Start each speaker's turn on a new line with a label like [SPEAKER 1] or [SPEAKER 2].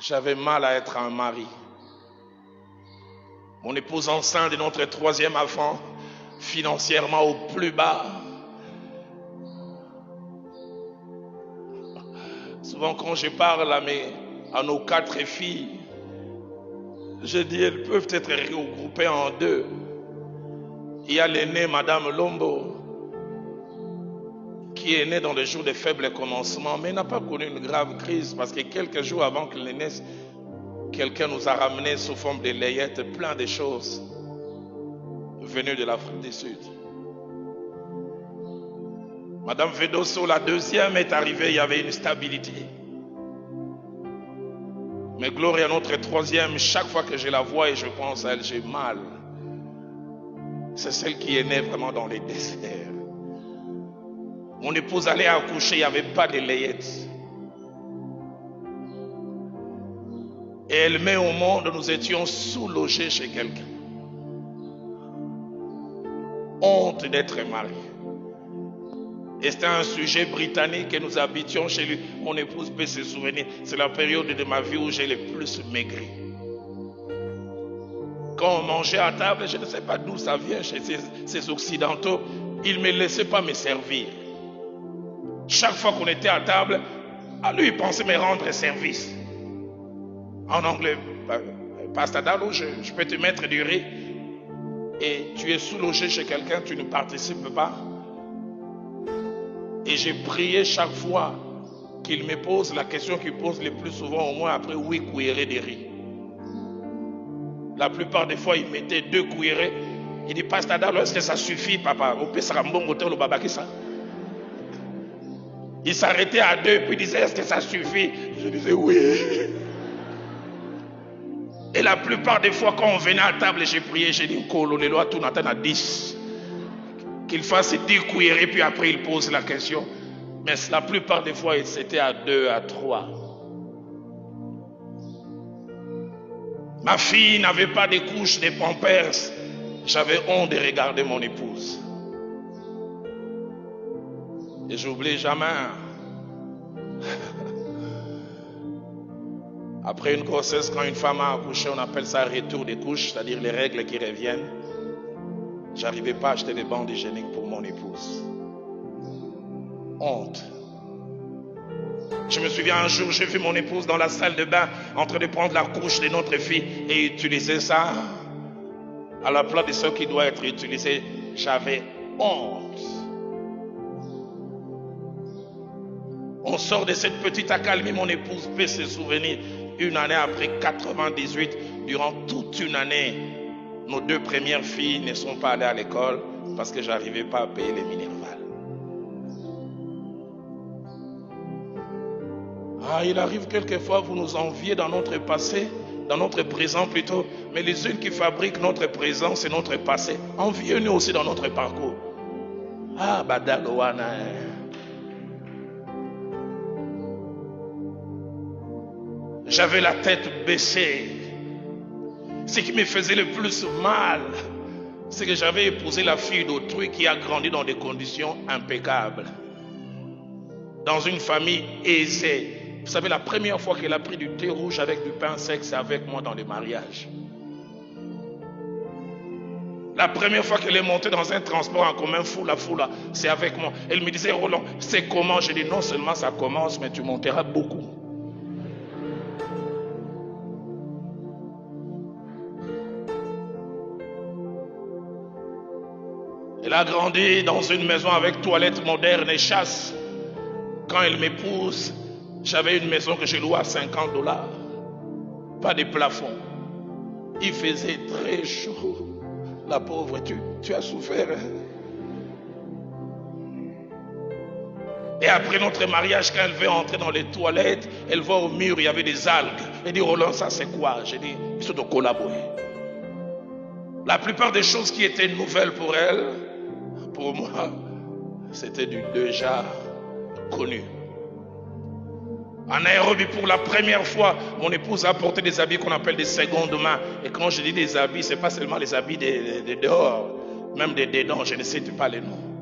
[SPEAKER 1] j'avais mal à être un mari. Mon épouse enceinte de notre troisième enfant, financièrement au plus bas. Souvent quand je parle à nos 4 filles, je dis elles peuvent être regroupées en 2. Il y a l'aînée, Madame Lombo, qui est née dans les jours de faibles commencements, mais n'a pas connu une grave crise parce que quelques jours avant qu'elle naisse, quelqu'un nous a ramené sous forme de layettes plein de choses venues de l'Afrique du Sud. Madame Vedoso, la deuxième, est arrivée, il y avait une stabilité. Mais Gloria, notre troisième, chaque fois que je la vois et je pense à elle, j'ai mal. C'est celle qui est née vraiment dans les déserts. Mon épouse allait accoucher, il n'y avait pas de layettes. Et elle met au monde, nous étions sous-logés chez quelqu'un. Honte d'être mariés. Et c'était un sujet britannique et nous habitions chez lui. Mon épouse peut se souvenir. C'est la période de ma vie où j'ai le plus maigri. Quand on mangeait à table, je ne sais pas d'où ça vient chez ces occidentaux, ils ne me laissaient pas me servir. Chaque fois qu'on était à table, lui il pensait me rendre service. En anglais, Pastor Dalo, je peux te mettre du riz et tu es sous-logé chez quelqu'un, tu ne participes pas. Et j'ai prié chaque fois qu'il me pose la question qu'il pose le plus souvent, au moins après 8 cuillerées de riz. La plupart des fois, il mettait 2 cuillerées. Il dit, Pastor Dalo, est-ce que ça suffit, papa? Au pire, ça bon côté le babaki ça. Il s'arrêtait à 2 puis il disait, est-ce que ça suffit? Je disais, oui. Et la plupart des fois, quand on venait à table, j'ai prié, j'ai dit, colonel, tout n'atteint à 10. Qu'il fasse 10 cuillerées, puis après il pose la question. Mais la plupart des fois, c'était à 2, à 3. Ma fille n'avait pas de couches, de pampers. J'avais honte de regarder mon épouse. Et j'oublie jamais. Après une grossesse, quand une femme a accouché, on appelle ça retour des couches, c'est-à-dire les règles qui reviennent. J'arrivais pas à acheter des bandes hygiéniques pour mon épouse. Honte. Je me souviens un jour, j'ai vu mon épouse dans la salle de bain en train de prendre la couche de notre fille et utiliser ça à la place de ce qui doit être utilisé. J'avais honte. On sort de cette petite accalmie, mon épouse peut se souvenir. Une année après 98, durant toute une année, nos 2 premières filles ne sont pas allées à l'école parce que j'arrivais pas à payer les Minerval. Il arrive quelquefois, vous nous enviez dans notre passé, dans notre présent plutôt, mais les seuls qui fabriquent notre présent, c'est notre passé. Enviez-nous aussi dans notre parcours. Badaloana. J'avais la tête baissée. Ce qui me faisait le plus mal, c'est que j'avais épousé la fille d'autrui qui a grandi dans des conditions impeccables. Dans une famille aisée. Vous savez, la première fois qu'elle a pris du thé rouge avec du pain sec, c'est avec moi dans les mariages. La première fois qu'elle est montée dans un transport en commun, foula, c'est avec moi. Elle me disait, Roland, c'est comment? Je dis, non seulement ça commence, mais tu monteras beaucoup. Elle a grandi dans une maison avec toilette moderne et chasse. Quand elle m'épouse, j'avais une maison que je louais à $50. Pas de plafond. Il faisait très chaud. La pauvre, tu as souffert. Et après notre mariage, quand elle veut entrer dans les toilettes, elle voit au mur, il y avait des algues. Elle dit, Roland, ça c'est quoi? J'ai dit, ils sont de collaborer. La plupart des choses qui étaient nouvelles pour elle, pour moi, c'était du déjà connu. En Nairobi, pour la première fois, mon épouse a apporté des habits qu'on appelle des secondes mains. Et quand je dis des habits, ce n'est pas seulement les habits de dehors, même des dedans, je ne sais pas les noms.